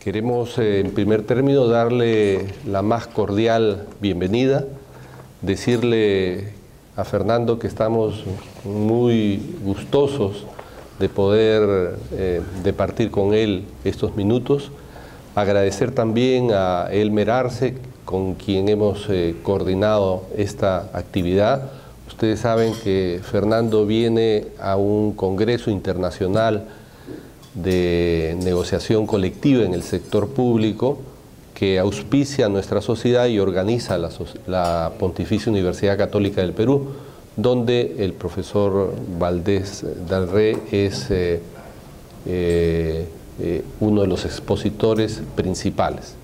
Queremos, en primer término, darle la más cordial bienvenida, decirle a Fernando que estamos muy gustosos de poder departir con él estos minutos. Agradecer también a Elmer Arce, con quien hemos coordinado esta actividad. Ustedes saben que Fernando viene a un congreso internacional de negociación colectiva en el sector público que auspicia nuestra sociedad y organiza la Pontificia Universidad Católica del Perú, donde el profesor Valdés del Rey es uno de los expositores principales.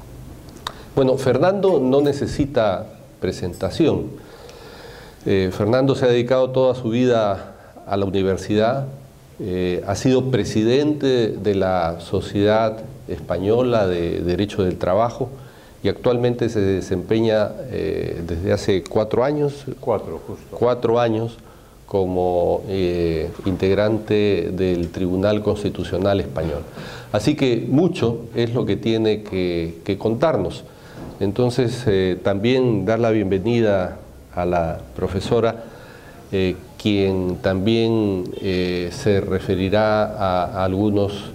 Bueno, Fernando no necesita presentación. Fernando se ha dedicado toda su vida a la universidad, ha sido presidente de la Sociedad Española de Derecho del Trabajo y actualmente se desempeña desde hace 4 años, cuatro años como integrante del Tribunal Constitucional Español. Así que mucho es lo que tiene que contarnos. Entonces, también dar la bienvenida a la profesora, quien también se referirá a algunos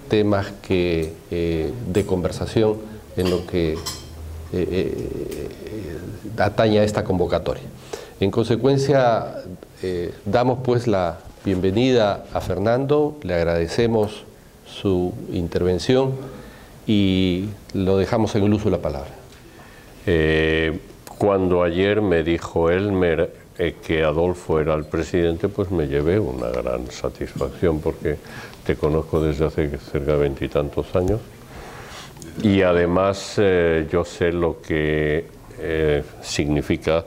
temas de conversación en lo que atañe a esta convocatoria. En consecuencia, damos pues la bienvenida a Fernando, le agradecemos su intervención y lo dejamos en el uso de la palabra. Cuando ayer me dijo Elmer que Adolfo era el presidente, pues me llevé una gran satisfacción porque te conozco desde hace cerca de 20 y tantos años y además yo sé lo que significa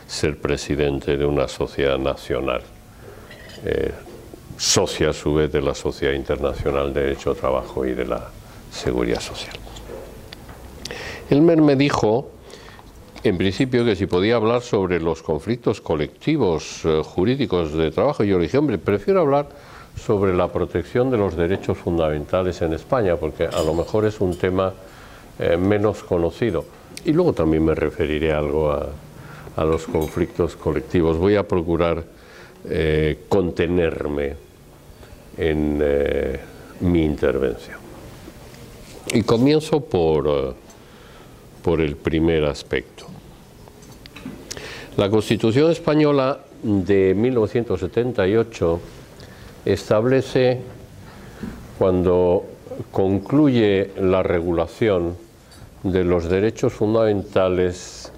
ser presidente de una sociedad nacional, socia a su vez de la Sociedad Internacional de Derecho de Trabajo y de la Seguridad Social. Elmer me dijo, en principio, que si podía hablar sobre los conflictos colectivos jurídicos de trabajo. Yo le dije, hombre, prefiero hablar sobre la protección de los derechos fundamentales en España, porque a lo mejor es un tema menos conocido. Y luego también me referiré algo a los conflictos colectivos. Voy a procurar contenerme en mi intervención. Y comienzo por el primer aspecto. La Constitución Española de 1978 establece, cuando concluye la regulación de los derechos fundamentales,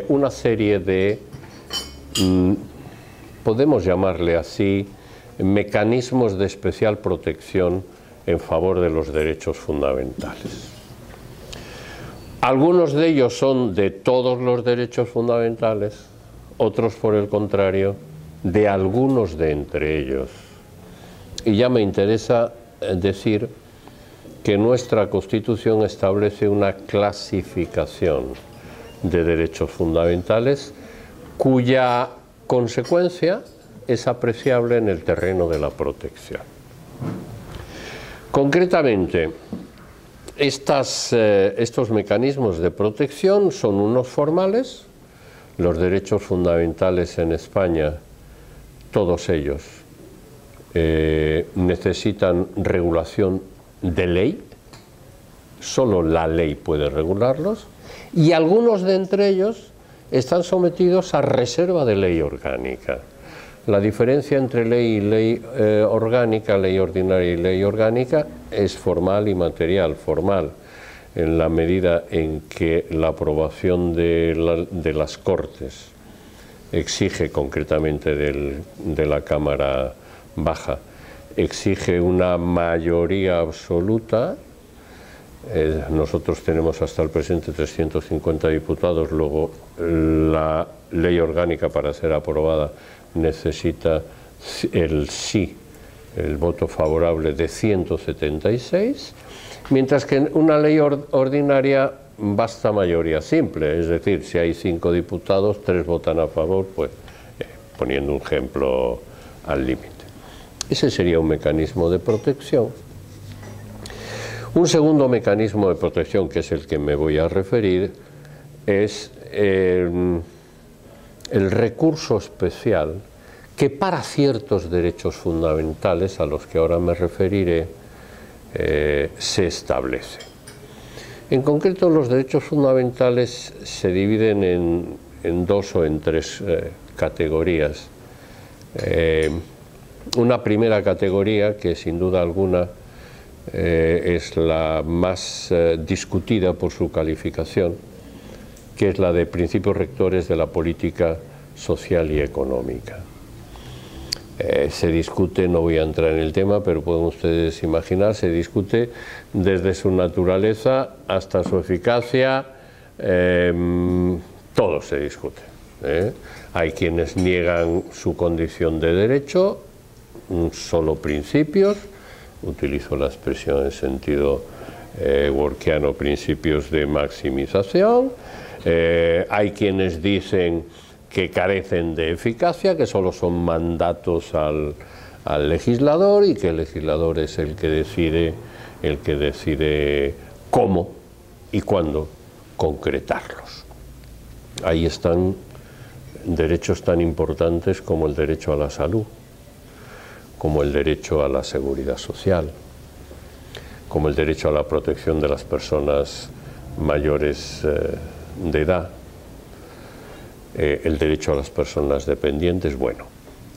una serie de, podemos llamarle así, mecanismos de especial protección en favor de los derechos fundamentales. Algunos de ellos son de todos los derechos fundamentales, otros, por el contrario, de algunos de entre ellos. Y ya me interesa decir que nuestra Constitución establece una clasificación de derechos fundamentales cuya consecuencia es apreciable en el terreno de la protección. Concretamente, estos mecanismos de protección son unos formales. Los derechos fundamentales en España, todos ellos, necesitan regulación de ley, solo la ley puede regularlos, y algunos de entre ellos están sometidos a reserva de ley orgánica. La diferencia entre ley y ley orgánica, ley ordinaria y ley orgánica, es formal y material. Formal, en la medida en que la aprobación de las Cortes exige, concretamente de la Cámara Baja, exige una mayoría absoluta. Nosotros tenemos hasta el presente 350 diputados, luego la ley orgánica para ser aprobada necesita el sí, el voto favorable de 176, mientras que en una ley ordinaria basta mayoría simple, es decir, si hay 5 diputados, 3 votan a favor, pues poniendo un ejemplo al límite. Ese sería un mecanismo de protección. Un segundo mecanismo de protección, que es el que me voy a referir, es el recurso especial que para ciertos derechos fundamentales, a los que ahora me referiré, se establece. En concreto, los derechos fundamentales se dividen en dos o en tres categorías. Una primera categoría, que sin duda alguna es la más discutida por su calificación, que es la de principios rectores de la política social y económica. Se discute, no voy a entrar en el tema, pero pueden ustedes imaginar, se discute desde su naturaleza hasta su eficacia, todo se discute. Hay quienes niegan su condición de derecho, solo principios, utilizo la expresión en sentido workiano, principios de maximización. Hay quienes dicen que carecen de eficacia, que solo son mandatos al legislador, y que el legislador es el que decide cómo y cuándo concretarlos. Ahí están derechos tan importantes como el derecho a la salud, como el derecho a la seguridad social, como el derecho a la protección de las personas mayores de edad, el derecho a las personas dependientes. Bueno,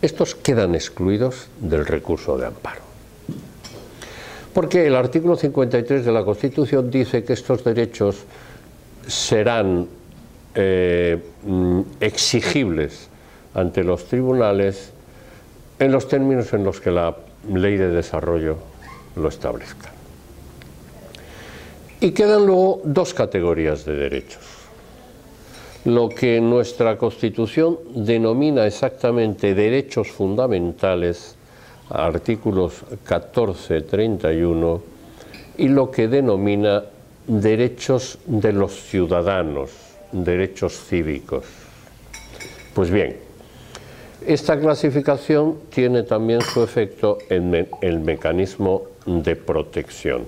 estos quedan excluidos del recurso de amparo, porque el artículo 53 de la Constitución dice que estos derechos serán exigibles ante los tribunales en los términos en los que la ley de desarrollo lo establezca. Y quedan luego dos categorías de derechos. Lo que nuestra Constitución denomina exactamente derechos fundamentales, artículos 14, 31, y lo que denomina derechos de los ciudadanos, derechos cívicos. Pues bien, esta clasificación tiene también su efecto en el mecanismo de protección,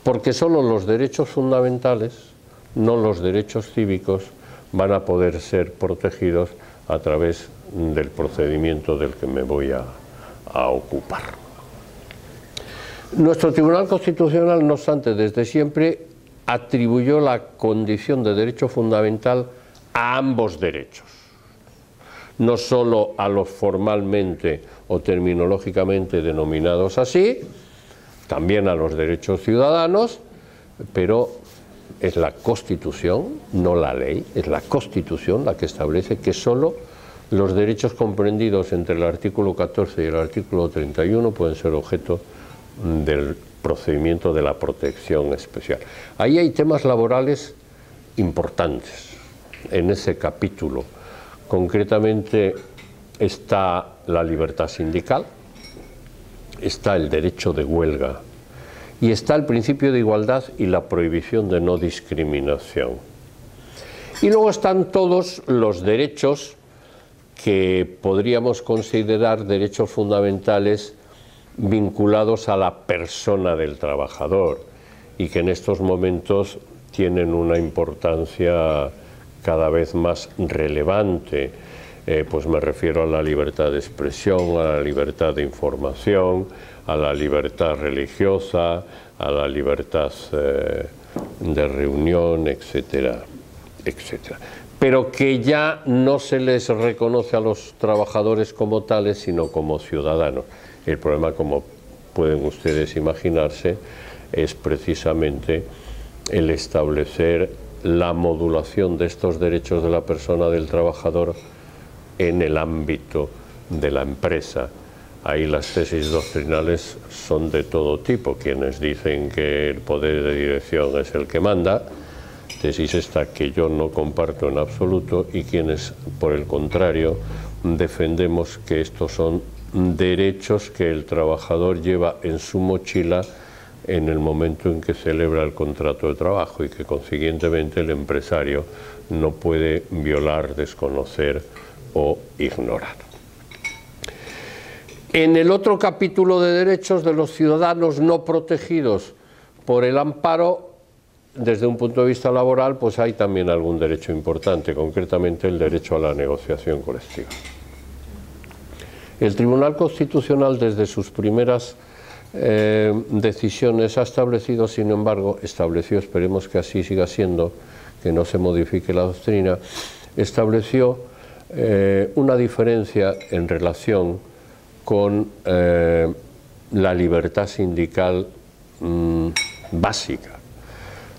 porque solo los derechos fundamentales, no los derechos cívicos, van a poder ser protegidos a través del procedimiento del que me voy a ocupar. Nuestro Tribunal Constitucional, no obstante, desde siempre atribuyó la condición de derecho fundamental a ambos derechos, no solo a los formalmente o terminológicamente denominados así, también a los derechos ciudadanos, pero es la Constitución, no la ley, es la Constitución la que establece que solo los derechos comprendidos entre el artículo 14 y el artículo 31 pueden ser objeto del procedimiento de la protección especial. Ahí hay temas laborales importantes en ese capítulo. Concretamente está la libertad sindical, está el derecho de huelga y está el principio de igualdad y la prohibición de no discriminación. Y luego están todos los derechos que podríamos considerar derechos fundamentales vinculados a la persona del trabajador y que en estos momentos tienen una importancia cada vez más relevante. Pues me refiero a la libertad de expresión, a la libertad de información, a la libertad religiosa, a la libertad de reunión, etcétera, etcétera. Pero que ya no se les reconoce a los trabajadores como tales, sino como ciudadanos. El problema, como pueden ustedes imaginarse, es precisamente el establecer la modulación de estos derechos de la persona del trabajador en el ámbito de la empresa. Ahí las tesis doctrinales son de todo tipo, quienes dicen que el poder de dirección es el que manda, tesis esta que yo no comparto en absoluto, y quienes, por el contrario, defendemos que estos son derechos que el trabajador lleva en su mochila en el momento en que celebra el contrato de trabajo y que consiguientemente el empresario no puede violar, desconocer o ignorar. En el otro capítulo de derechos de los ciudadanos no protegidos por el amparo, desde un punto de vista laboral, pues hay también algún derecho importante, concretamente el derecho a la negociación colectiva. El Tribunal Constitucional, desde sus primeras decisiones, ha establecido, sin embargo, esperemos que así siga siendo, que no se modifique la doctrina, estableció una diferencia en relación con la libertad sindical básica.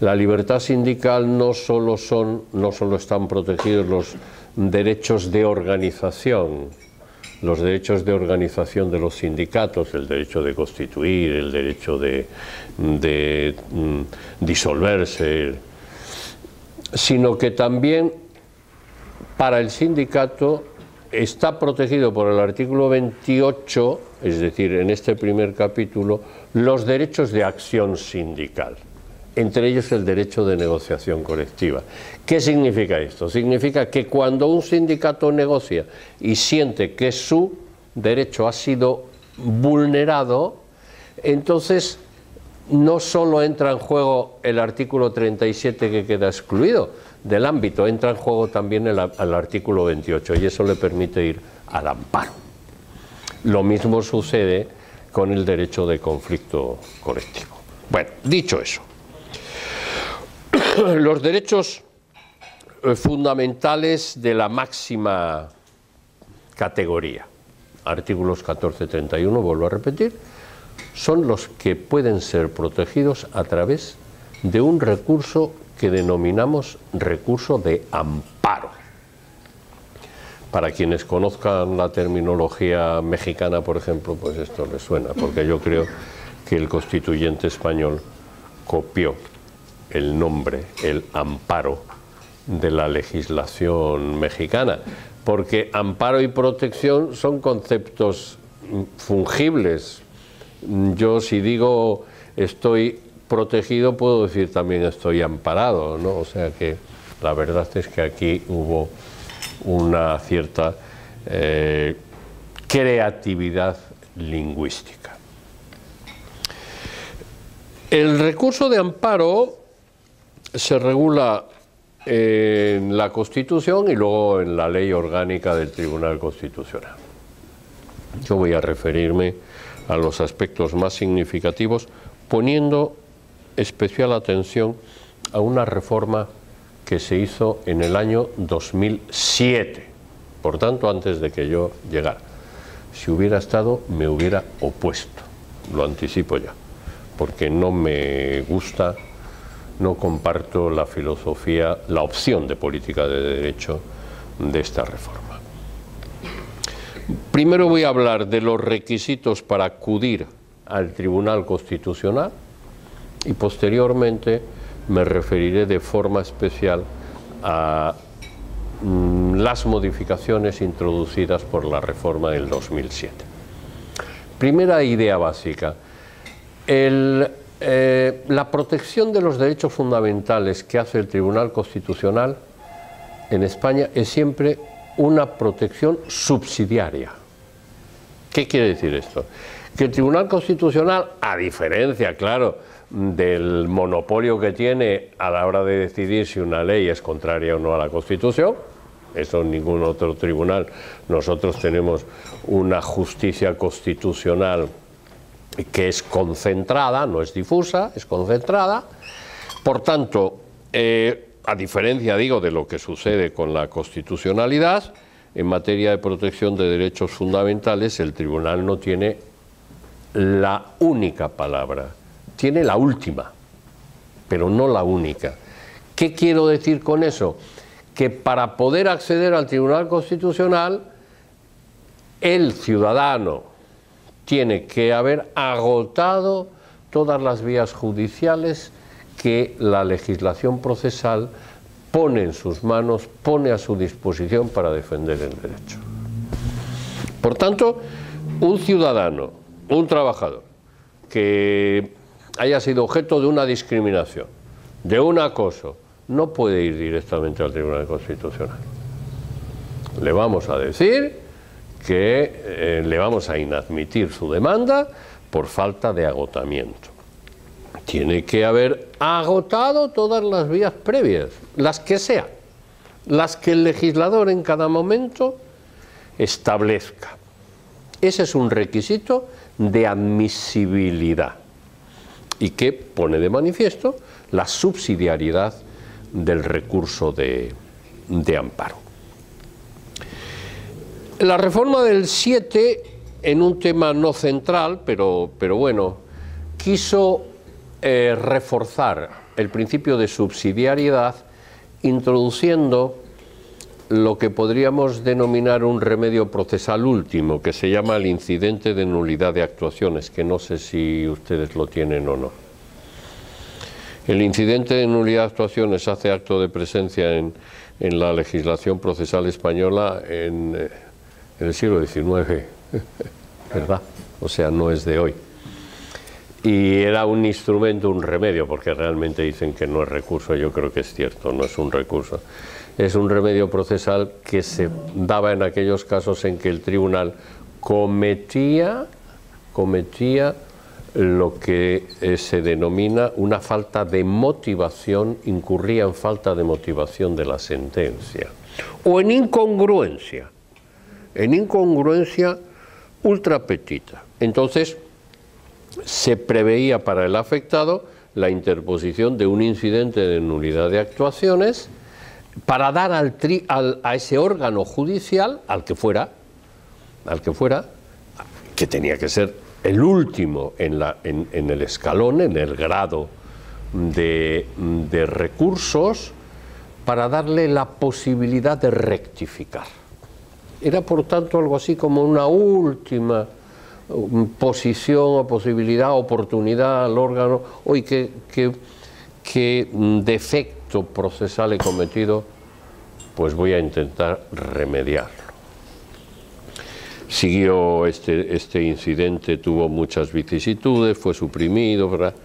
La libertad sindical no solo están protegidos los derechos de organización, de los sindicatos, el derecho de constituir, el derecho de disolverse, sino que también para el sindicato está protegido por el artículo 28, es decir, en este primer capítulo, los derechos de acción sindical, entre ellos el derecho de negociación colectiva. ¿Qué significa esto? Significa que cuando un sindicato negocia y siente que su derecho ha sido vulnerado, entonces no solo entra en juego el artículo 37 que queda excluido del ámbito, entra en juego también el artículo 28 y eso le permite ir al amparo. Lo mismo sucede con el derecho de conflicto colectivo. Bueno, dicho eso, los derechos fundamentales de la máxima categoría, artículos 14 y 31, vuelvo a repetir, son los que pueden ser protegidos a través de un recurso que denominamos recurso de amparo. Para quienes conozcan la terminología mexicana, por ejemplo, pues esto les suena, porque yo creo que el constituyente español copió el nombre, el amparo, de la legislación mexicana, porque amparo y protección son conceptos fungibles. Yo, si digo estoy protegido, puedo decir también estoy amparado, ¿no? O sea que la verdad es que aquí hubo una cierta creatividad lingüística. El recurso de amparo se regula en la Constitución y luego en la Ley Orgánica del Tribunal Constitucional. Yo voy a referirme a los aspectos más significativos, poniendo especial atención a una reforma que se hizo en el año 2007, por tanto antes de que yo llegara. Si hubiera estado, me hubiera opuesto, lo anticipo ya, porque no me gusta, no comparto la filosofía, la opción de política de derecho de esta reforma. Primero voy a hablar de los requisitos para acudir al Tribunal Constitucional y posteriormente me referiré de forma especial a las modificaciones introducidas por la reforma del 2007. Primera idea básica. La protección de los derechos fundamentales que hace el Tribunal Constitucional en España es siempre una protección subsidiaria. ¿Qué quiere decir esto? Que el Tribunal Constitucional, a diferencia, claro, del monopolio que tiene a la hora de decidir si una ley es contraria o no a la Constitución, eso en ningún otro tribunal, nosotros tenemos una justicia constitucional que es concentrada, no es difusa, es concentrada. Por tanto, a diferencia, digo, de lo que sucede con la constitucionalidad, en materia de protección de derechos fundamentales, el tribunal no tiene la única palabra, tiene la última, pero no la única. ¿Qué quiero decir con eso? Que para poder acceder al Tribunal Constitucional, el ciudadano tiene que haber agotado todas las vías judiciales que la legislación procesal pone en sus manos, pone a su disposición para defender el derecho. Por tanto, un ciudadano, un trabajador, que haya sido objeto de una discriminación, de un acoso, no puede ir directamente al Tribunal Constitucional. Le vamos a decir que le vamos a inadmitir su demanda por falta de agotamiento. tiene que haber agotado todas las vías previas, las que sean, las que el legislador en cada momento establezca. Ese es un requisito de admisibilidad y que pone de manifiesto la subsidiariedad del recurso de amparo. La reforma del 7, en un tema no central, pero bueno, quiso reforzar el principio de subsidiariedad introduciendo lo que podríamos denominar un remedio procesal último, que se llama el incidente de nulidad de actuaciones, que no sé si ustedes lo tienen o no. El incidente de nulidad de actuaciones hace acto de presencia en la legislación procesal española en el siglo XIX, ¿verdad? O sea, no es de hoy. Y era un instrumento, un remedio, porque realmente dicen que no es recurso, yo creo que es cierto, no es un recurso. Es un remedio procesal que se daba en aquellos casos en que el tribunal cometía lo que se denomina una falta de motivación, incurría en falta de motivación de la sentencia, o en incongruencia ultra petita. Entonces, se preveía para el afectado la interposición de un incidente de nulidad de actuaciones para dar a ese órgano judicial, al que fuera, que tenía que ser el último en el escalón, en el grado de recursos, para darle la posibilidad de rectificar. Era, por tanto, algo así como una última posición o posibilidad, oportunidad al órgano. Hoy qué defecto procesal he cometido, pues voy a intentar remediarlo. Siguió este incidente, tuvo muchas vicisitudes, fue suprimido, ¿verdad?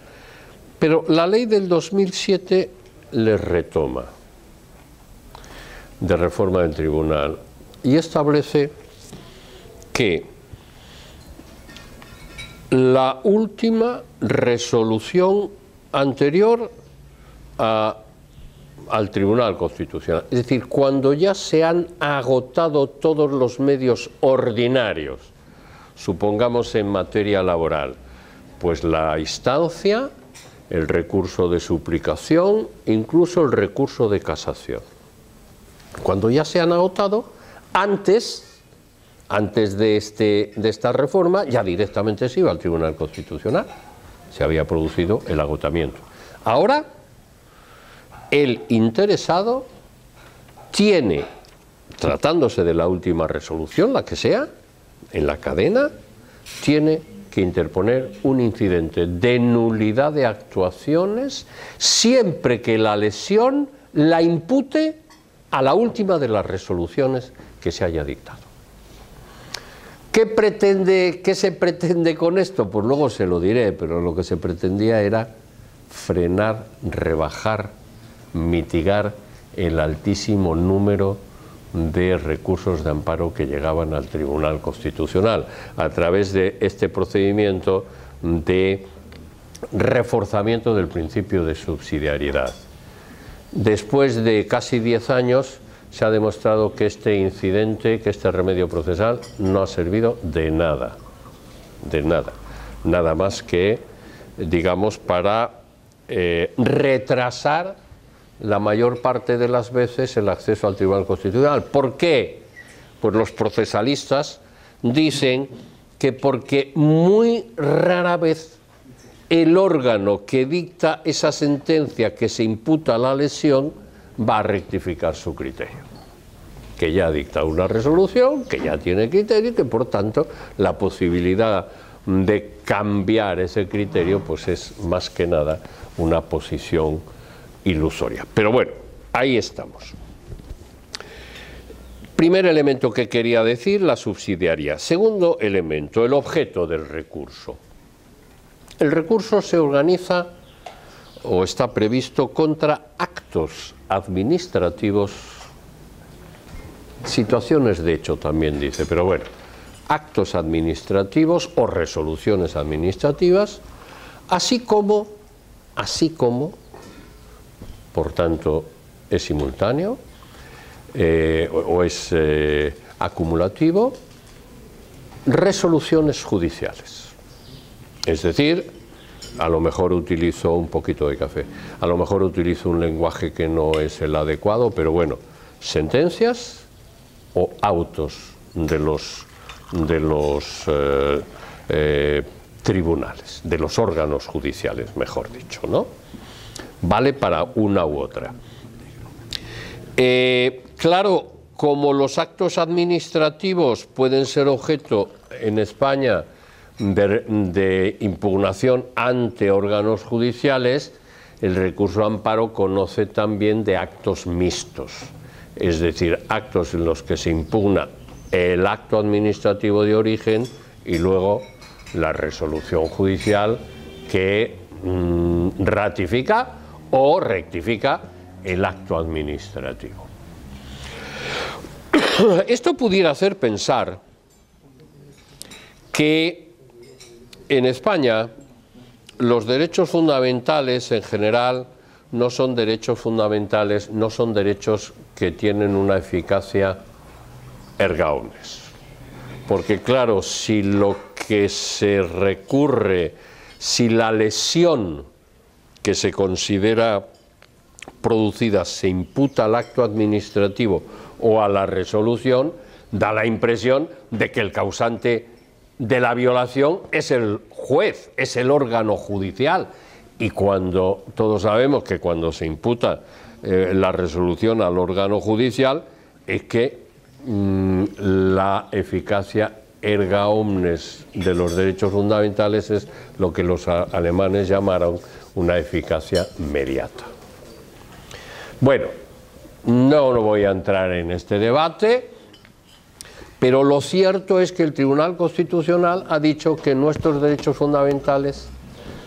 Pero la ley del 2007 le retoma, de reforma del tribunal, y establece que la última resolución anterior al Tribunal Constitucional, es decir, cuando ya se han agotado todos los medios ordinarios, supongamos en materia laboral, pues la instancia, el recurso de suplicación, incluso el recurso de casación. Cuando ya se han agotado, antes de esta reforma, ya directamente se iba al Tribunal Constitucional. Se había producido el agotamiento. Ahora, el interesado tiene, tratándose de la última resolución, la que sea, en la cadena, tiene que interponer un incidente de nulidad de actuaciones siempre que la lesión la impute a la última de las resoluciones que se haya dictado. ¿Qué se pretende con esto? Pues luego se lo diré, pero lo que se pretendía era frenar, rebajar, mitigar el altísimo número de recursos de amparo que llegaban al Tribunal Constitucional a través de este procedimiento de reforzamiento del principio de subsidiariedad. Después de casi 10 años se ha demostrado que este incidente, que este remedio procesal no ha servido de nada, nada más que, digamos, para retrasar la mayor parte de las veces el acceso al Tribunal Constitucional. ¿Por qué? Pues los procesalistas dicen que porque muy rara vez el órgano que dicta esa sentencia que se imputa a la lesión va a rectificar su criterio, que ya dicta una resolución, que ya tiene criterio y que por tanto la posibilidad de cambiar ese criterio pues es más que nada una posición ilusoria. Pero bueno, ahí estamos. Primer elemento que quería decir, la subsidiariedad. Segundo elemento, el objeto del recurso. El recurso se organiza o está previsto contra actos administrativos, situaciones de hecho también dice, pero bueno, actos administrativos o resoluciones administrativas, así como así como, por tanto, es simultáneo o es acumulativo, resoluciones judiciales. Es decir, a lo mejor utilizo un poquito de café, a lo mejor utilizo un lenguaje que no es el adecuado, pero bueno, sentencias o autos de los tribunales, de los órganos judiciales, mejor dicho, ¿no? Vale para una u otra. Claro, como los actos administrativos pueden ser objeto en España de impugnación ante órganos judiciales, el recurso de amparo conoce también de actos mixtos, es decir, actos en los que se impugna el acto administrativo de origen y luego la resolución judicial que ratifica o rectifica el acto administrativo. Esto pudiera hacer pensar que en España los derechos fundamentales en general no son derechos fundamentales, no son derechos que tienen una eficacia erga omnes. Porque claro, si lo que se recurre, si la lesión que se considera producida se imputa al acto administrativo o a la resolución, da la impresión de que el causante de la violación es el juez, es el órgano judicial. Y cuando todos sabemos que cuando se imputa la resolución al órgano judicial, es que la eficacia erga omnes de los derechos fundamentales es lo que los alemanes llamaron una eficacia mediata. Bueno, no voy a entrar en este debate, pero lo cierto es que el Tribunal Constitucional ha dicho que nuestros derechos fundamentales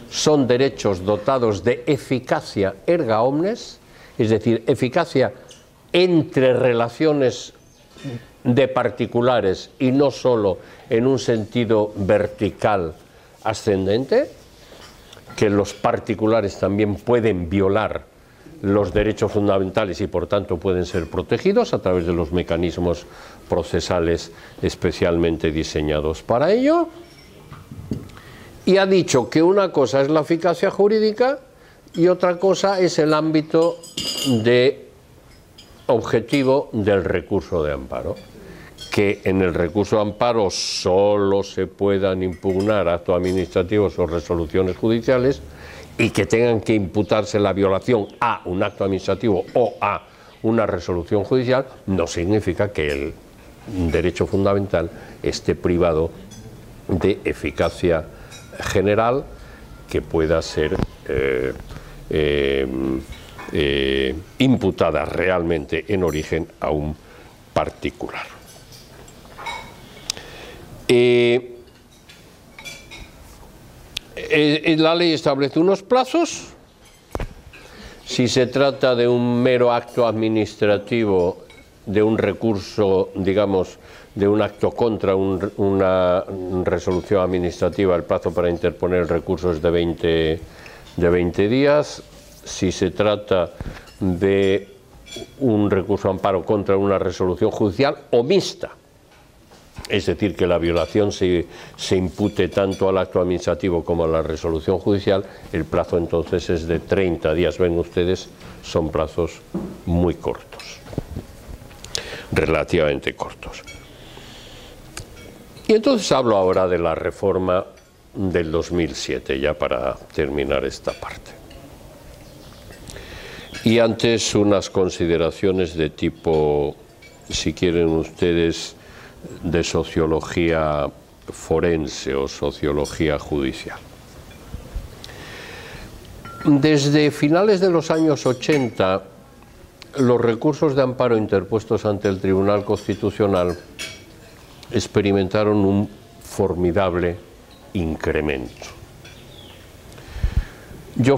son derechos dotados de eficacia erga omnes, es decir, eficacia entre relaciones de particulares y no solo en un sentido vertical ascendente, que los particulares también pueden violar los derechos fundamentales y por tanto pueden ser protegidos a través de los mecanismos procesales especialmente diseñados para ello, y ha dicho que una cosa es la eficacia jurídica y otra cosa es el ámbito de objetivo del recurso de amparo, que en el recurso de amparo solo se puedan impugnar actos administrativos o resoluciones judiciales y que tengan que imputarse la violación a un acto administrativo o a una resolución judicial, no significa que el derecho fundamental esté privado de eficacia general que pueda ser imputada realmente en origen a un particular. La ley establece unos plazos. Si se trata de un mero acto administrativo, de un recurso, digamos, de un acto contra una resolución administrativa, el plazo para interponer el recurso es de 20 días. Si se trata de un recurso de amparo contra una resolución judicial o mixta, es decir, que la violación se impute tanto al acto administrativo como a la resolución judicial, el plazo entonces es de 30 días. Ven ustedes, son plazos muy cortos, relativamente cortos. Y entonces hablo ahora de la reforma del 2007, ya para terminar esta parte. Y antes unas consideraciones de tipo, si quieren ustedes, de sociología forense o sociología judicial. Desde finales de los años 80, los recursos de amparo interpuestos ante el Tribunal Constitucional experimentaron un formidable incremento. Yo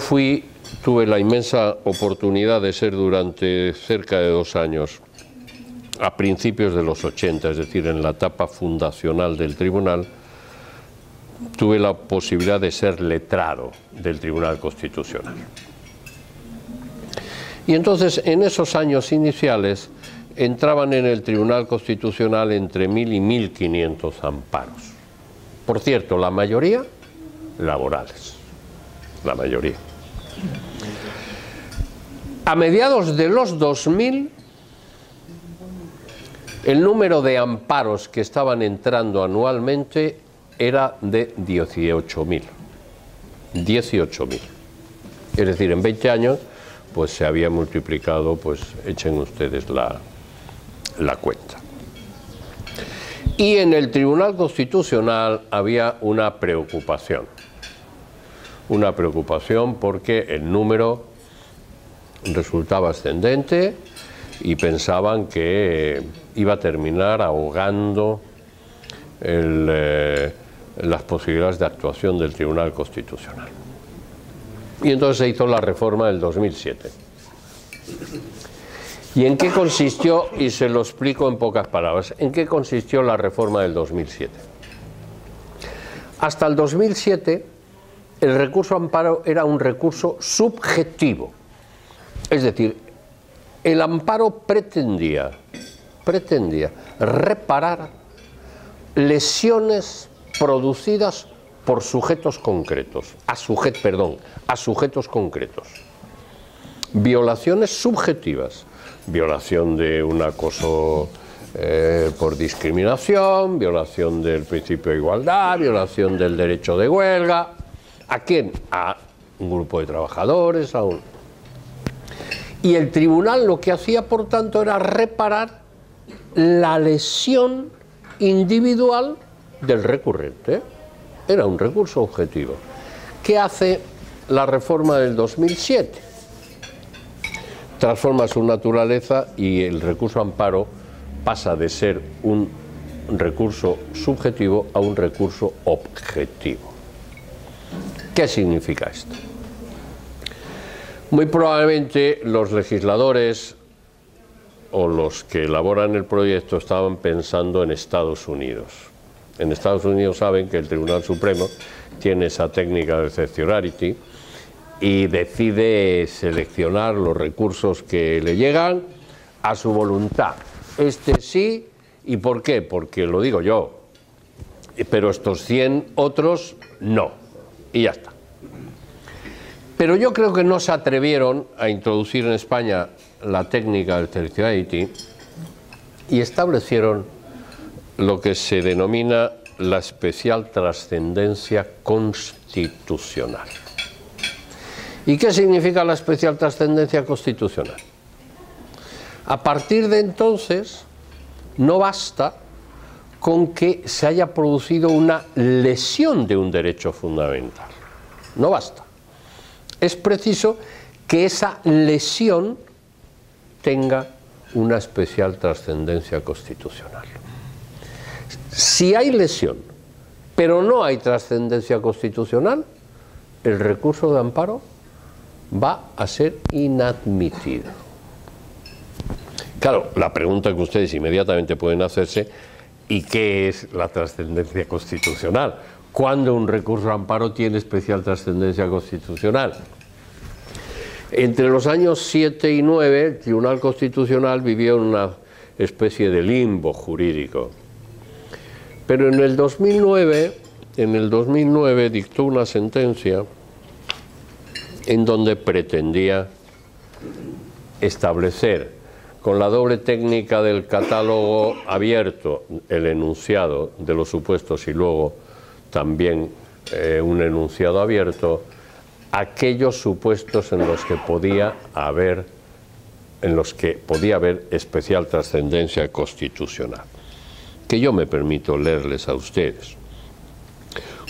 tuve la inmensa oportunidad de ser durante cerca de 2 años, a principios de los 80, es decir, en la etapa fundacional del tribunal, tuve la posibilidad de ser letrado del Tribunal Constitucional. Y entonces, en esos años iniciales, entraban en el Tribunal Constitucional entre 1.000 y 1.500 amparos. Por cierto, la mayoría laborales, la mayoría. A mediados de los 2000, el número de amparos que estaban entrando anualmente era de 18.000. 18.000. Es decir, en 20 años, pues se había multiplicado, pues echen ustedes la cuenta. Y en el Tribunal Constitucional había una preocupación porque el número resultaba ascendente y pensaban que iba a terminar ahogando las posibilidades de actuación del Tribunal Constitucional. Y entonces se hizo la reforma del 2007. ¿Y en qué consistió? Y se lo explico en pocas palabras. ¿En qué consistió la reforma del 2007? Hasta el 2007, el recurso amparo era un recurso subjetivo. Es decir, el amparo pretendía reparar lesiones producidas por sujetos concretos, a sujetos concretos. Violaciones subjetivas. Violación de un acoso por discriminación, violación del principio de igualdad, violación del derecho de huelga. ¿A quién? A un grupo de trabajadores, Y el tribunal lo que hacía, por tanto, era reparar la lesión individual del recurrente. Era un recurso objetivo. ¿Qué hace la reforma del 2007? Transforma su naturaleza y el recurso amparo pasa de ser un recurso subjetivo a un recurso objetivo. ¿Qué significa esto? Muy probablemente los legisladores o los que elaboran el proyecto estaban pensando en Estados Unidos. En Estados Unidos saben que el Tribunal Supremo tiene esa técnica de certiorarity y decide seleccionar los recursos que le llegan a su voluntad. Este sí, ¿y por qué? Porque lo digo yo, pero estos 100 otros no, y ya está. Pero yo creo que no se atrevieron a introducir en España la técnica del certiorarity y establecieron lo que se denomina la especial trascendencia constitucional. ¿Y qué significa la especial trascendencia constitucional? A partir de entonces, no basta con que se haya producido una lesión de un derecho fundamental. No basta. Es preciso que esa lesión tenga una especial trascendencia constitucional. Si hay lesión, pero no hay trascendencia constitucional, el recurso de amparo va a ser inadmitido. Claro, la pregunta que ustedes inmediatamente pueden hacerse, ¿y qué es la trascendencia constitucional? ¿Cuándo un recurso de amparo tiene especial trascendencia constitucional? Entre los años 7 y 9, el Tribunal Constitucional vivió en una especie de limbo jurídico. Pero en el 2009 dictó una sentencia en donde pretendía establecer, con la doble técnica del catálogo abierto, el enunciado de los supuestos y luego también un enunciado abierto, aquellos supuestos en los que podía haber especial trascendencia constitucional, que yo me permito leerles a ustedes.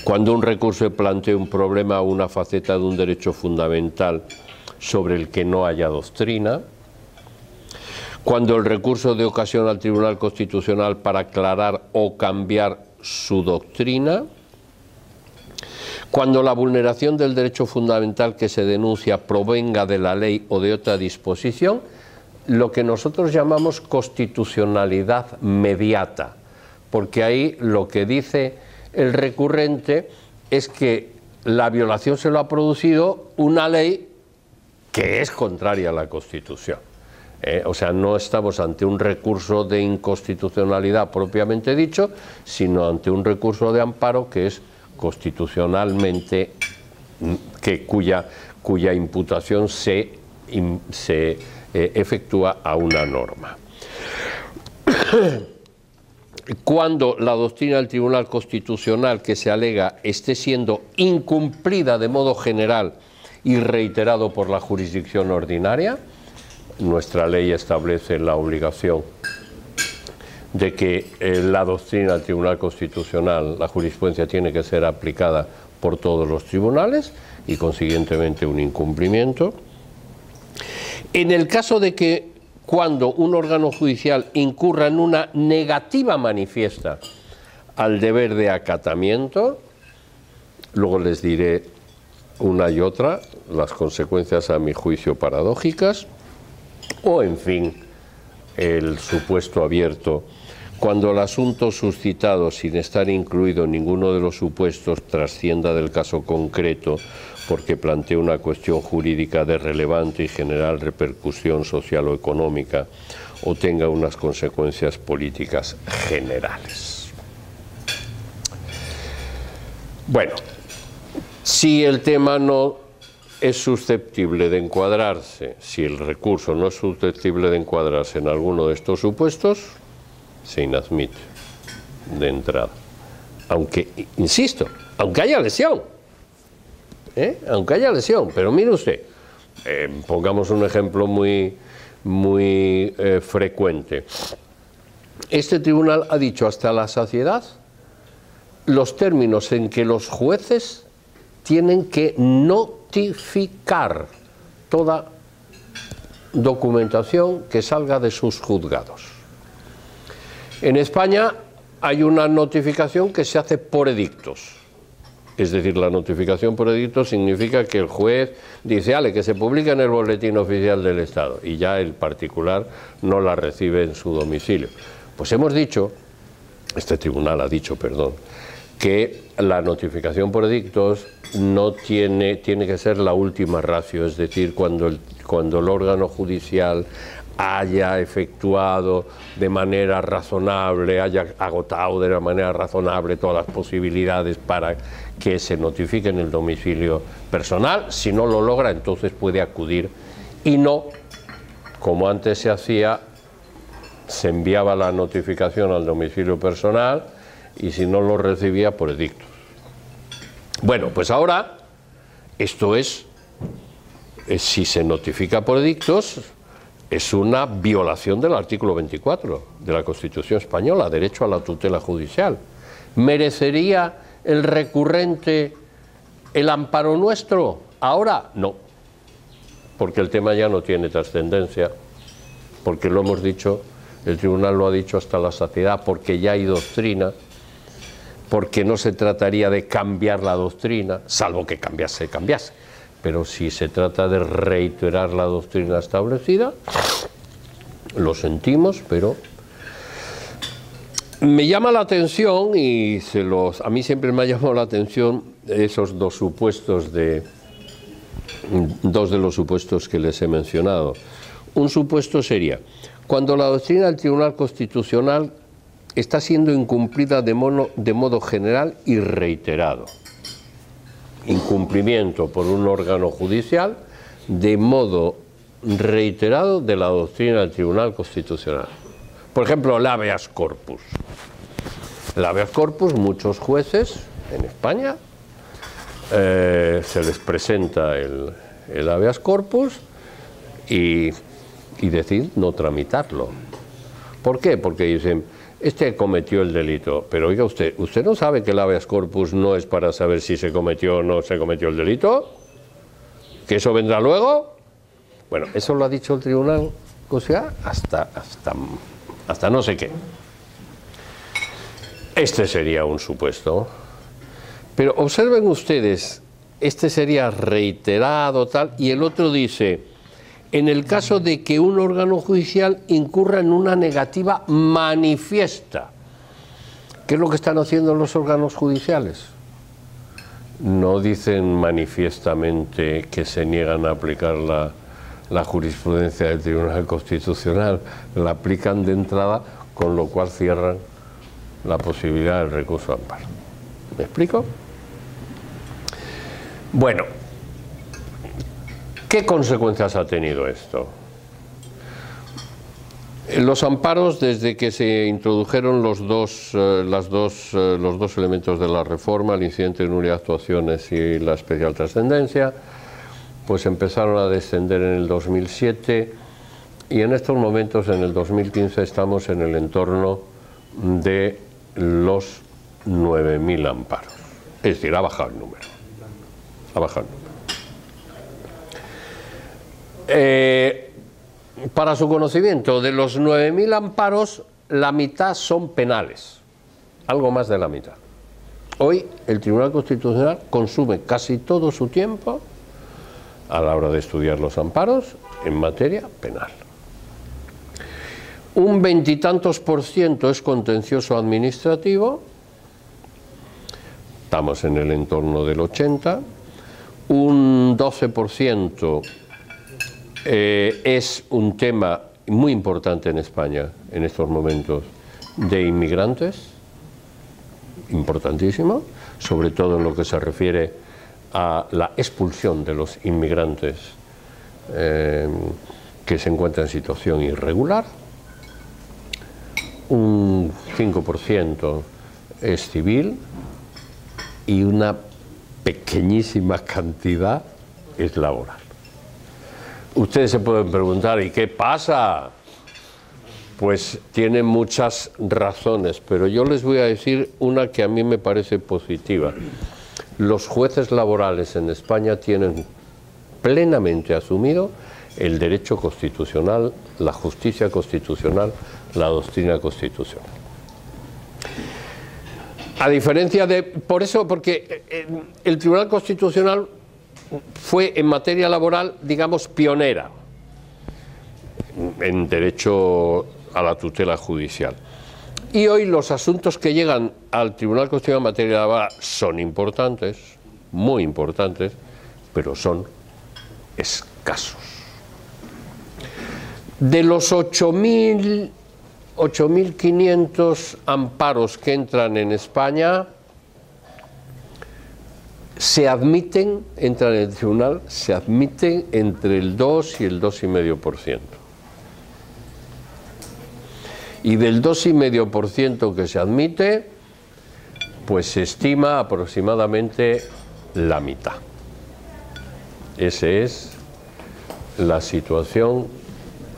Cuando un recurso plantea un problema o una faceta de un derecho fundamental sobre el que no haya doctrina, cuando el recurso de ocasión al Tribunal Constitucional para aclarar o cambiar su doctrina, cuando la vulneración del derecho fundamental que se denuncia provenga de la ley o de otra disposición, lo que nosotros llamamos constitucionalidad mediata, porque ahí lo que dice el recurrente es que la violación se lo ha producido una ley que es contraria a la Constitución. O sea, no estamos ante un recurso de inconstitucionalidad propiamente dicho, sino ante un recurso de amparo que es constitucionalmente, cuya imputación se efectúa a una norma. Cuando la doctrina del Tribunal Constitucional que se alega esté siendo incumplida de modo general y reiterado por la jurisdicción ordinaria, nuestra ley establece la obligación de que la doctrina del Tribunal Constitucional, la jurisprudencia, tiene que ser aplicada por todos los tribunales y consiguientemente un incumplimiento. En el caso de que cuando un órgano judicial incurra en una negativa manifiesta al deber de acatamiento, luego les diré una y otra, las consecuencias a mi juicio paradójicas, o en fin, el supuesto abierto, cuando el asunto suscitado sin estar incluido en ninguno de los supuestos trascienda del caso concreto porque plantea una cuestión jurídica de relevante y general repercusión social o económica o tenga unas consecuencias políticas generales. Bueno, si el tema no es susceptible de encuadrarse, si el recurso no es susceptible de encuadrarse en alguno de estos supuestos, se inadmite de entrada. Aunque, insisto, aunque haya lesión, aunque haya lesión, pero mire usted, pongamos un ejemplo muy frecuente. Este tribunal ha dicho hasta la saciedad los términos en que los jueces tienen que notificar toda documentación que salga de sus juzgados. En España hay una notificación que se hace por edictos. Es decir, la notificación por edicto significa que el juez dice, ale, que se publique en el Boletín Oficial del Estado, y ya el particular no la recibe en su domicilio. Pues hemos dicho, este tribunal ha dicho, perdón, que la notificación por edictos no tiene que ser la última ratio, es decir, cuando el órgano judicial haya efectuado de manera razonable, haya agotado de manera razonable todas las posibilidades para que se notifique en el domicilio personal. Si no lo logra, entonces puede acudir, y no, como antes se hacía, se enviaba la notificación al domicilio personal y si no lo recibía, por edictos. Bueno, pues ahora esto es, si se notifica por edictos, es una violación del artículo 24 de la Constitución española, derecho a la tutela judicial. ¿Merecería el recurrente el amparo nuestro? Ahora no, porque el tema ya no tiene trascendencia, porque lo hemos dicho, el tribunal lo ha dicho hasta la saciedad, porque ya hay doctrina, porque no se trataría de cambiar la doctrina, salvo que cambiase. Pero si se trata de reiterar la doctrina establecida, lo sentimos, pero me llama la atención, y a mí siempre me ha llamado la atención esos dos de los supuestos que les he mencionado. Un supuesto sería, cuando la doctrina del Tribunal Constitucional está siendo incumplida de modo general y reiterado. Incumplimiento por un órgano judicial de modo reiterado de la doctrina del Tribunal Constitucional. Por ejemplo, el habeas corpus. El habeas corpus, muchos jueces en España se les presenta el habeas corpus y deciden no tramitarlo. ¿Por qué? Porque dicen, este cometió el delito, pero oiga ¿usted no sabe que el habeas corpus no es para saber si se cometió o no se cometió el delito? ¿Que eso vendrá luego? Bueno, eso lo ha dicho el tribunal, o sea, hasta no sé qué. Este sería un supuesto. Pero observen ustedes, este sería reiterado tal, y el otro dice, en el caso de que un órgano judicial incurra en una negativa manifiesta ¿Qué es lo que están haciendo los órganos judiciales? No dicen manifiestamente que se niegan a aplicar la jurisprudencia del Tribunal Constitucional, la aplican de entrada, con lo cual cierran la posibilidad del recurso de amparo. ¿Me explico? Bueno, ¿qué consecuencias ha tenido esto? Los amparos, desde que se introdujeron los dos elementos de la reforma, el incidente de nulidad de actuaciones y la especial trascendencia, pues empezaron a descender en el 2007 y en estos momentos, en el 2015, estamos en el entorno de los 9.000 amparos. Es decir, ha bajado el número. Ha bajado el número. Para su conocimiento, de los 9.000 amparos, la mitad son penales, algo más de la mitad. Hoy el Tribunal Constitucional consume casi todo su tiempo a la hora de estudiar los amparos en materia penal. Un 20 y tantos % es contencioso administrativo, estamos en el entorno del 80%, un 12% es un tema muy importante en España en estos momentos de inmigrantes, importantísimo, sobre todo en lo que se refiere a la expulsión de los inmigrantes que se encuentran en situación irregular. Un 5% es civil y una pequeñísima cantidad es laboral. Ustedes se pueden preguntar, ¿y qué pasa? Pues tienen muchas razones, pero yo les voy a decir una que a mí me parece positiva. Los jueces laborales en España tienen plenamente asumido el derecho constitucional, la justicia constitucional, la doctrina constitucional. A diferencia de... Por eso, porque el Tribunal Constitucional fue en materia laboral, digamos, pionera en derecho a la tutela judicial. Y hoy los asuntos que llegan al Tribunal Constitucional en materia laboral son importantes, muy importantes, pero son escasos. De los 8.500 amparos que entran en España, se admiten, entran en el tribunal, se admiten entre el 2 y el 2,5%. Y del 2,5% que se admite, pues se estima aproximadamente la mitad. Esa es la situación.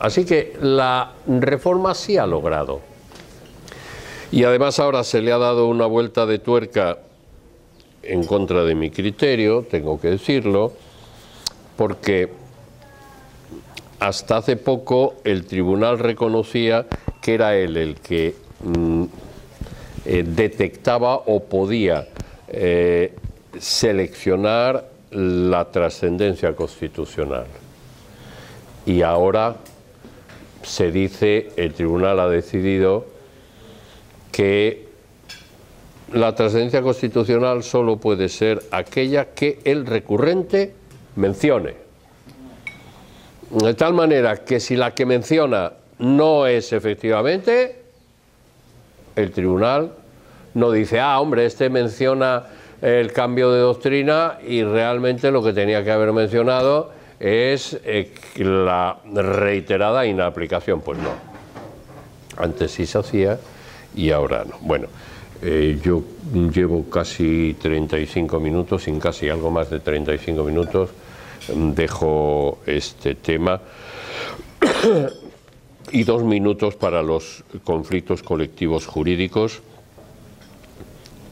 Así que la reforma sí ha logrado. Y además ahora se le ha dado una vuelta de tuerca en contra de mi criterio, tengo que decirlo, porque hasta hace poco el tribunal reconocía que era él el que detectaba o podía seleccionar la trascendencia constitucional. Y ahora se dice, el tribunal ha decidido que la trascendencia constitucional solo puede ser aquella que el recurrente mencione. De tal manera que si la que menciona no es efectivamente, el tribunal no dice, ah, hombre, este menciona el cambio de doctrina y realmente lo que tenía que haber mencionado es la reiterada inaplicación. Pues no. Antes sí se hacía y ahora no. Bueno. Yo llevo casi 35 minutos, sin casi algo más de 35 minutos, dejo este tema y 2 minutos para los conflictos colectivos jurídicos,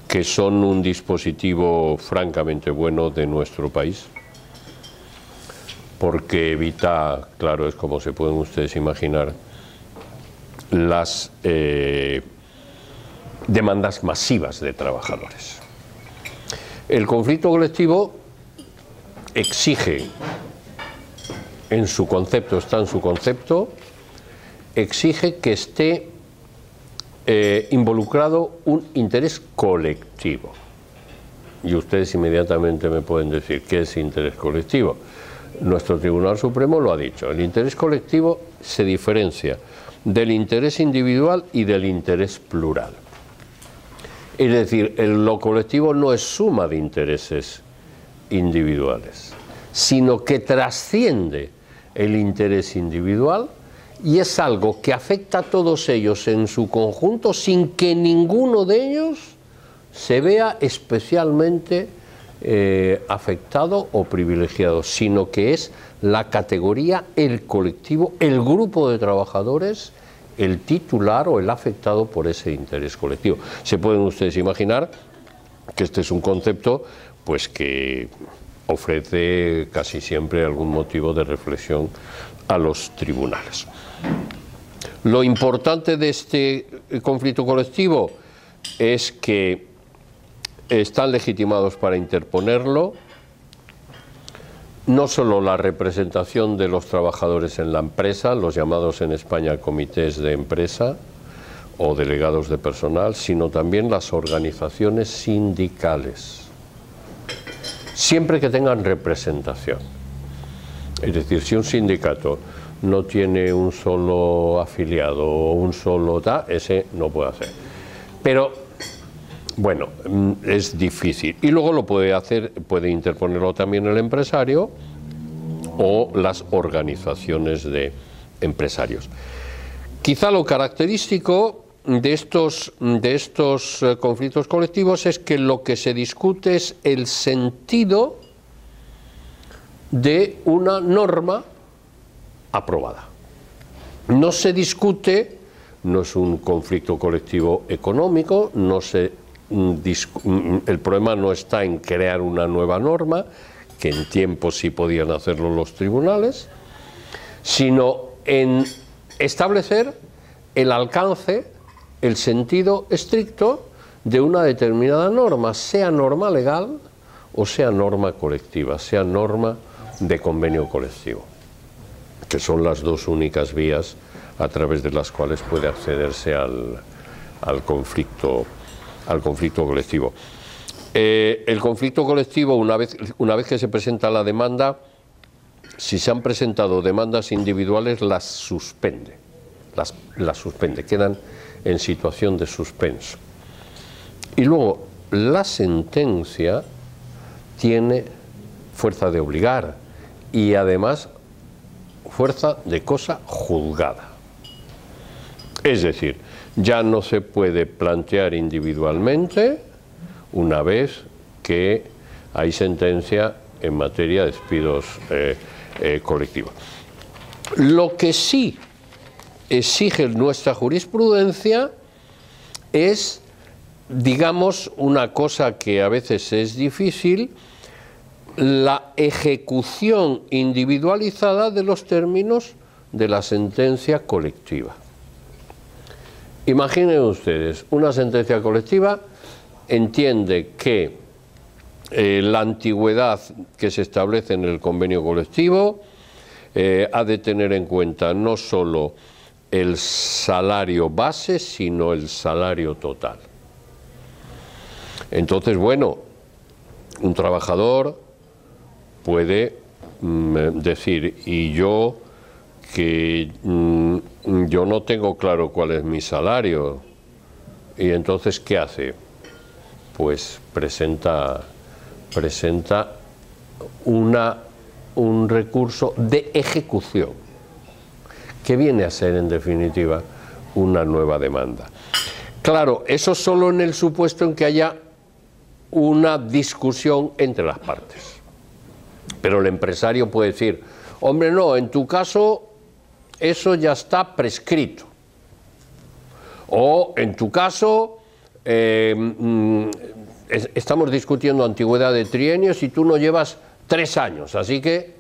que son un dispositivo francamente bueno de nuestro país, porque evita, claro, es como se pueden ustedes imaginar, las demandas masivas de trabajadores. El conflicto colectivo exige, en su concepto, está en su concepto, exige que esté involucrado un interés colectivo. Y ustedes inmediatamente me pueden decir, ¿qué es interés colectivo? Nuestro Tribunal Supremo lo ha dicho. El interés colectivo se diferencia del interés individual y del interés plural. Es decir, lo colectivo no es suma de intereses individuales, sino que trasciende el interés individual y es algo que afecta a todos ellos en su conjunto sin que ninguno de ellos se vea especialmente afectado o privilegiado, sino que es la categoría, el colectivo, el grupo de trabajadores, el titular o el afectado por ese interés colectivo. Se pueden ustedes imaginar que este es un concepto pues que ofrece casi siempre algún motivo de reflexión a los tribunales. Lo importante de este conflicto colectivo es que están legitimados para interponerlo no solo la representación de los trabajadores en la empresa, los llamados en España comités de empresa o delegados de personal, sino también las organizaciones sindicales, siempre que tengan representación. Es decir, si un sindicato no tiene un solo afiliado o un solo ese no puede hacer. Pero bueno, es difícil. Y luego lo puede hacer, puede interponerlo también el empresario o las organizaciones de empresarios. Quizá lo característico de estos conflictos colectivos es que lo que se discute es el sentido de una norma aprobada. No se discute, no es un conflicto colectivo económico, el problema no está en crear una nueva norma, que en tiempo sí podían hacerlo los tribunales, sino en establecer el alcance, el sentido estricto de una determinada norma, sea norma legal o sea norma colectiva, sea norma de convenio colectivo, que son las dos únicas vías a través de las cuales puede accederse al conflicto colectivo. El conflicto colectivo, una vez que se presenta la demanda, si se han presentado demandas individuales, las suspende, quedan en situación de suspenso. Y luego la sentencia tiene fuerza de obligar y además fuerza de cosa juzgada. Es decir, ya no se puede plantear individualmente una vez que hay sentencia en materia de despidos colectivos. Lo que sí exige nuestra jurisprudencia es, digamos, una cosa que a veces es difícil, la ejecución individualizada de los términos de la sentencia colectiva. Imaginen ustedes, una sentencia colectiva entiende que la antigüedad que se establece en el convenio colectivo ha de tener en cuenta no solo el salario base, sino el salario total. Entonces, bueno, un trabajador puede decir, y yo que yo no tengo claro cuál es mi salario, y entonces ¿qué hace? Pues presenta un recurso de ejecución, que viene a ser en definitiva una nueva demanda. Claro, eso solo en el supuesto en que haya una discusión entre las partes. Pero el empresario puede decir, hombre, no, en tu caso eso ya está prescrito. O en tu caso estamos discutiendo antigüedad de trienios y tú no llevas 3 años, así que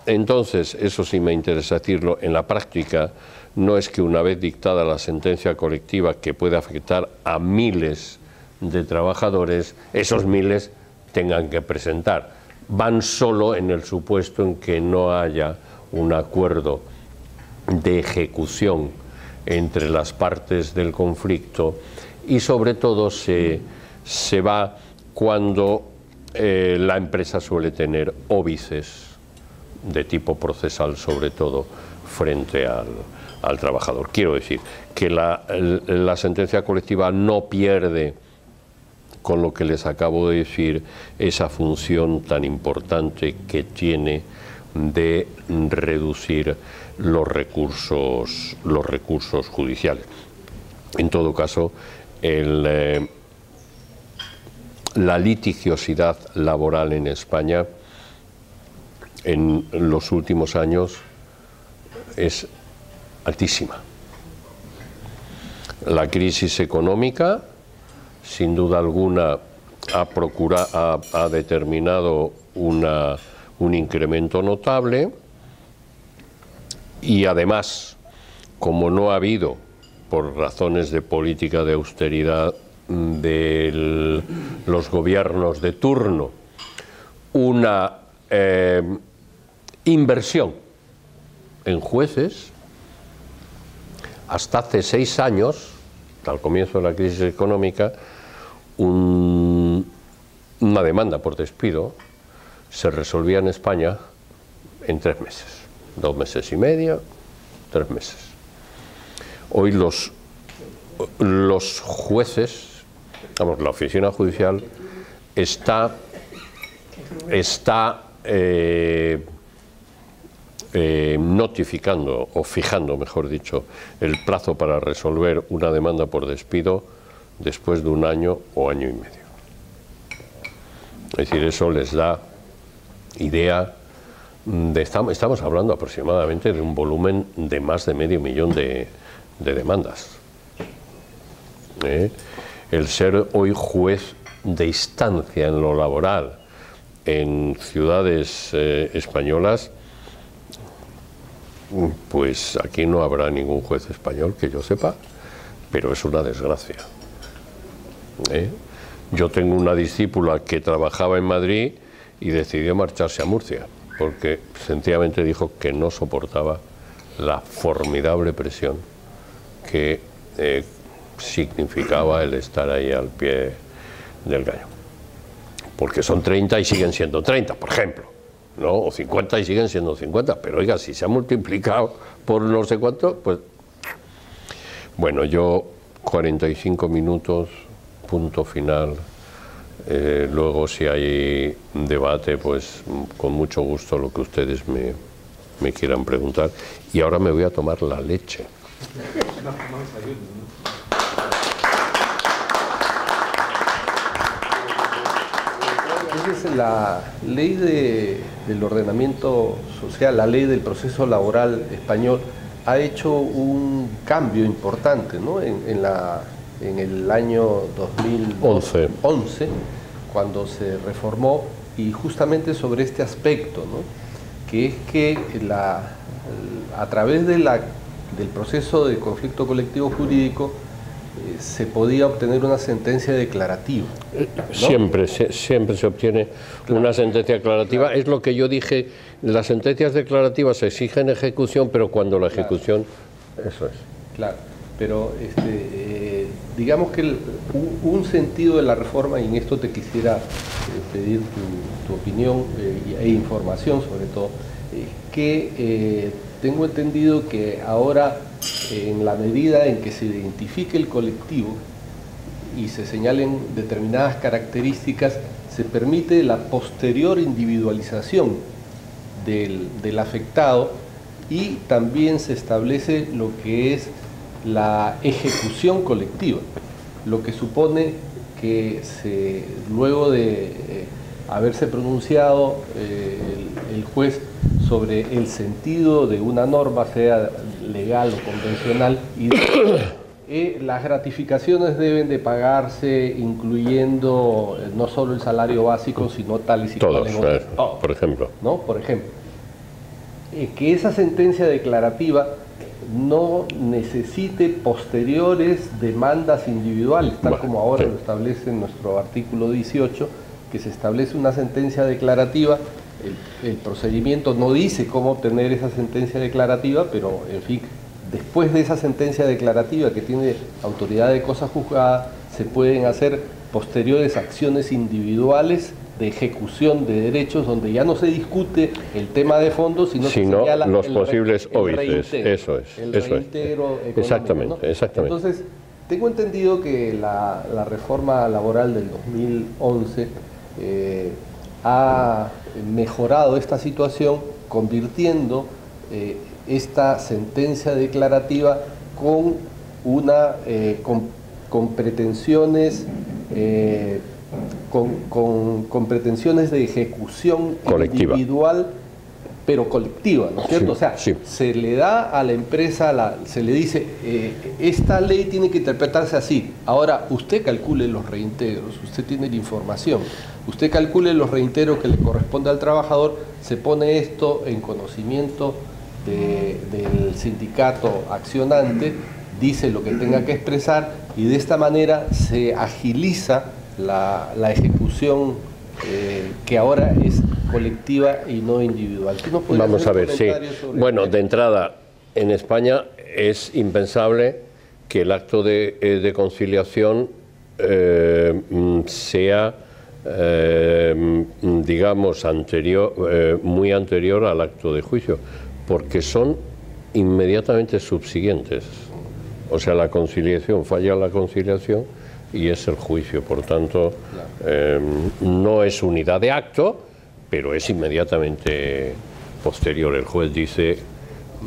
entonces, eso sí me interesa decirlo, en la práctica no es que una vez dictada la sentencia colectiva que puede afectar a miles de trabajadores, esos miles tengan que presentar. Van solo en el supuesto en que no haya un acuerdo de ejecución entre las partes del conflicto, y sobre todo se va cuando la empresa suele tener óbices de tipo procesal, sobre todo frente al trabajador. Quiero decir que la sentencia colectiva no pierde, con lo que les acabo de decir, esa función tan importante que tiene de reducir los recursos judiciales. En todo caso, la litigiosidad laboral en España en los últimos años es altísima. La crisis económica, sin duda alguna, ha determinado un incremento notable, y además, como no ha habido, por razones de política de austeridad de los gobiernos de turno, una inversión en jueces, hasta hace 6 años, al comienzo de la crisis económica, una demanda por despido se resolvía en España en 3 meses, 2 meses y medio, 3 meses. Hoy los jueces, vamos, la oficina judicial está notificando, o fijando, mejor dicho, el plazo para resolver una demanda por despido después de 1 año o año y medio. Es decir, eso les da idea de... Estamos hablando aproximadamente de un volumen de más de medio millón de demandas. El ser hoy juez de instancia en lo laboral en ciudades españolas, pues aquí no habrá ningún juez español que yo sepa, pero es una desgracia. Yo tengo una discípula que trabajaba en Madrid y decidió marcharse a Murcia, porque sencillamente dijo que no soportaba la formidable presión que significaba el estar ahí al pie del cañón. Porque son 30 y siguen siendo 30, por ejemplo, ¿no? O 50 y siguen siendo 50, pero oiga, si se ha multiplicado por no sé cuánto, pues... Bueno, yo 45 minutos, punto final. Luego, si hay debate, pues con mucho gusto lo que ustedes me quieran preguntar. Y ahora me voy a tomar la leche. Entonces, la ley del ordenamiento social, la ley del proceso laboral español, ha hecho un cambio importante, ¿no? En el año 2011, cuando se reformó, y justamente sobre este aspecto, ¿no? Que es que a través del proceso de conflicto colectivo jurídico se podía obtener una sentencia declarativa, ¿no? Siempre se obtiene una sentencia declarativa. Claro. Es lo que yo dije, las sentencias declarativas exigen ejecución, pero cuando la ejecución... Claro. Eso es. Claro, pero digamos que un sentido de la reforma, y en esto te quisiera pedir tu opinión e información sobre todo, que tengo entendido que ahora, en la medida en que se identifique el colectivo y se señalen determinadas características, se permite la posterior individualización del afectado, y también se establece lo que es la ejecución colectiva, lo que supone que luego de haberse pronunciado el juez sobre el sentido de una norma, sea legal o convencional, y las gratificaciones deben de pagarse incluyendo no solo el salario básico, sino tales y cuales todos, por ejemplo, ¿no? Por ejemplo, que esa sentencia declarativa no necesite posteriores demandas individuales, tal como ahora lo establece en nuestro artículo 18, que se establece una sentencia declarativa. El procedimiento no dice cómo obtener esa sentencia declarativa, pero en fin, después de esa sentencia declarativa que tiene autoridad de cosa juzgada, se pueden hacer posteriores acciones individuales de ejecución de derechos donde ya no se discute el tema de fondo, sino se señala los posibles óbices. Eso es. Reintegro económico, exactamente, ¿no? exactamente. Entonces, tengo entendido que la reforma laboral del 2011 ha mejorado esta situación, convirtiendo esta sentencia declarativa con una con pretensiones con pretensiones de ejecución colectiva, individual, pero colectiva, ¿no es cierto? Sí, o sea, sí. se le da a la empresa, se le dice, esta ley tiene que interpretarse así. Ahora, usted calcule los reintegros, usted tiene la información, usted calcule los reintegros que le corresponde al trabajador, se pone esto en conocimiento del sindicato accionante, dice lo que tenga que expresar y de esta manera se agiliza la ejecución que ahora es colectiva y no individual. Vamos a ver, sí. Bueno, de entrada, en España es impensable que el acto de conciliación sea, digamos, muy anterior al acto de juicio, porque son inmediatamente subsiguientes. O sea, la conciliación, falla la conciliación y es el juicio. Por tanto, no es unidad de acto, pero es inmediatamente posterior. El juez dice,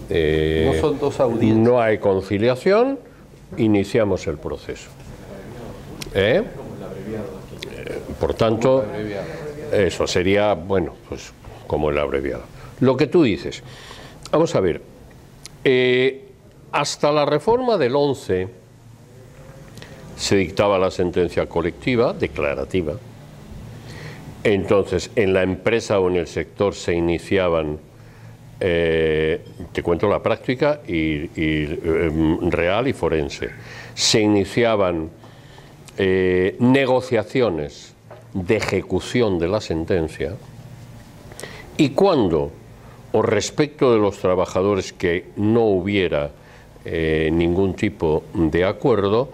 no son dos audiencias. No hay conciliación, iniciamos el proceso. Por tanto, eso sería, bueno, pues como el abreviado. Lo que tú dices, vamos a ver, hasta la reforma del 11 se dictaba la sentencia colectiva, declarativa. Entonces, en la empresa o en el sector se iniciaban, te cuento la práctica real y forense, se iniciaban negociaciones de ejecución de la sentencia, y cuando, o respecto de los trabajadores que no hubiera ningún tipo de acuerdo,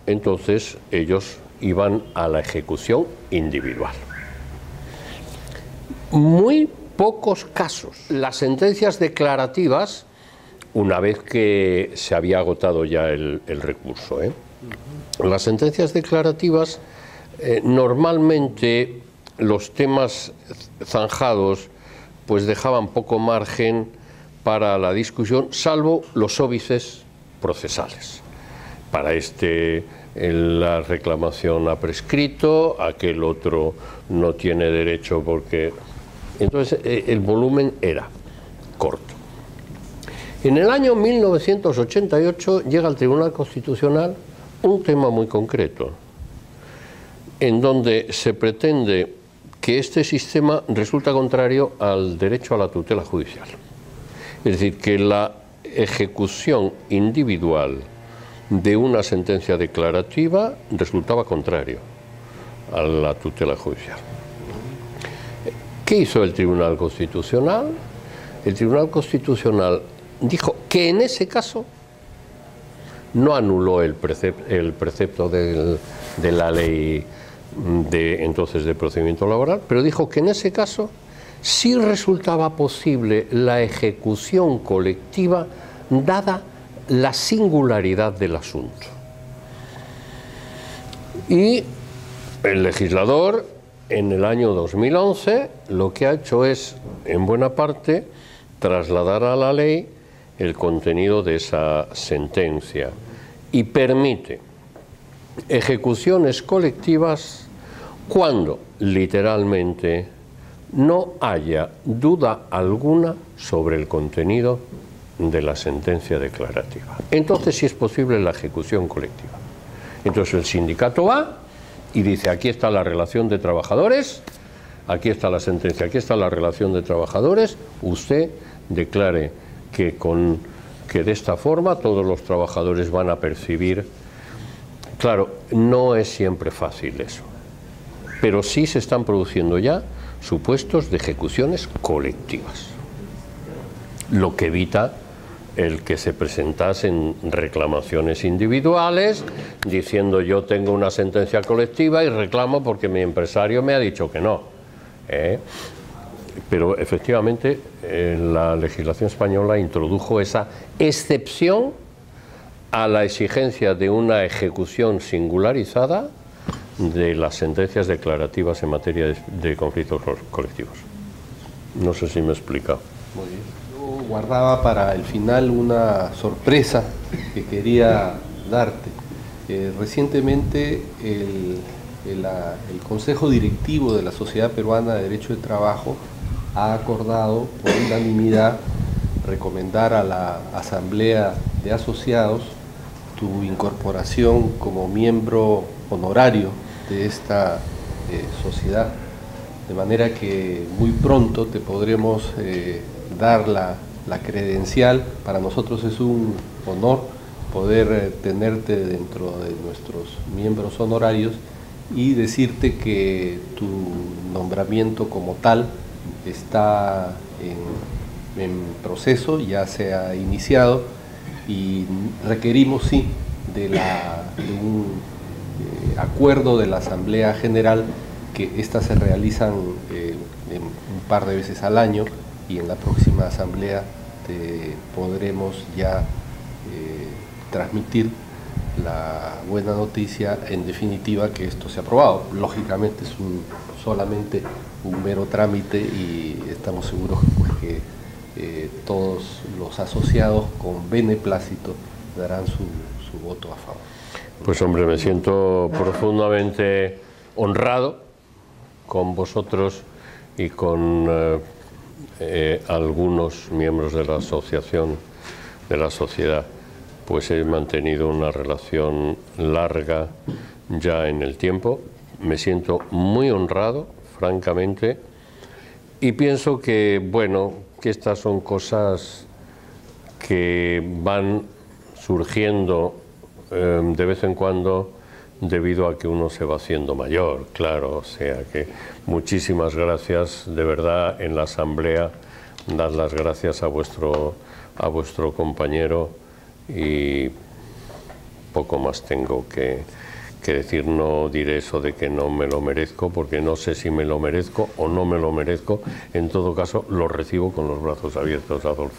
entonces ellos iban a la ejecución individual. Muy pocos casos. Las sentencias declarativas, una vez que se había agotado ya el recurso, las sentencias declarativas, normalmente los temas zanjados pues dejaban poco margen para la discusión, salvo los óbices procesales. Para la reclamación ha prescrito, aquel otro no tiene derecho porque... Entonces el volumen era corto. En el año 1988 llega al Tribunal Constitucional un tema muy concreto, en donde se pretende que este sistema resulta contrario al derecho a la tutela judicial. Es decir, que la ejecución individual de una sentencia declarativa resultaba contrario a la tutela judicial. ¿Qué hizo el Tribunal Constitucional? El Tribunal Constitucional dijo que en ese caso no anuló el precepto de la ley entonces de procedimiento laboral, pero dijo que en ese caso sí resultaba posible la ejecución colectiva dada la singularidad del asunto. Y el legislador en el año 2011 lo que ha hecho es, en buena parte, trasladar a la ley el contenido de esa sentencia y permite ejecuciones colectivas cuando, literalmente, no haya duda alguna sobre el contenido de la sentencia declarativa. Entonces sí es posible la ejecución colectiva. Entonces el sindicato va y dice, aquí está la relación de trabajadores, aquí está la sentencia, aquí está la relación de trabajadores, usted declare que de esta forma todos los trabajadores van a percibir. Claro, no es siempre fácil eso, pero sí se están produciendo ya supuestos de ejecuciones colectivas, lo que evita el que se presentasen reclamaciones individuales diciendo yo tengo una sentencia colectiva y reclamo porque mi empresario me ha dicho que no. Pero efectivamente la legislación española introdujo esa excepción a la exigencia de una ejecución singularizada de las sentencias declarativas en materia de conflictos colectivos. No sé si me he explicado. Muy bien. Yo guardaba para el final una sorpresa que quería darte. Recientemente el Consejo Directivo de la Sociedad Peruana de Derecho de Trabajo ha acordado por unanimidad recomendar a la Asamblea de Asociados tu incorporación como miembro honorario de esta sociedad, de manera que muy pronto te podremos dar la credencial. Para nosotros es un honor poder tenerte dentro de nuestros miembros honorarios y decirte que tu nombramiento como tal está en proceso, ya se ha iniciado y requerimos sí de un acuerdo de la Asamblea General, que estas se realizan un par de veces al año, y en la próxima asamblea te podremos ya transmitir la buena noticia, en definitiva, que esto se ha aprobado. Lógicamente es solamente un mero trámite y estamos seguros pues, que todos los asociados con beneplácito darán su voto a favor. Pues hombre, me siento profundamente honrado con vosotros y con algunos miembros de la asociación, de la sociedad. Pues he mantenido una relación larga ya en el tiempo. Me siento muy honrado, francamente, y pienso que, bueno, que estas son cosas que van surgiendo de vez en cuando debido a que uno se va haciendo mayor, claro. O sea que muchísimas gracias, de verdad, en la asamblea, dad las gracias a vuestro compañero, y poco más tengo que decir. No diré eso de que no me lo merezco, porque no sé si me lo merezco o no me lo merezco. En todo caso, lo recibo con los brazos abiertos, Adolfo.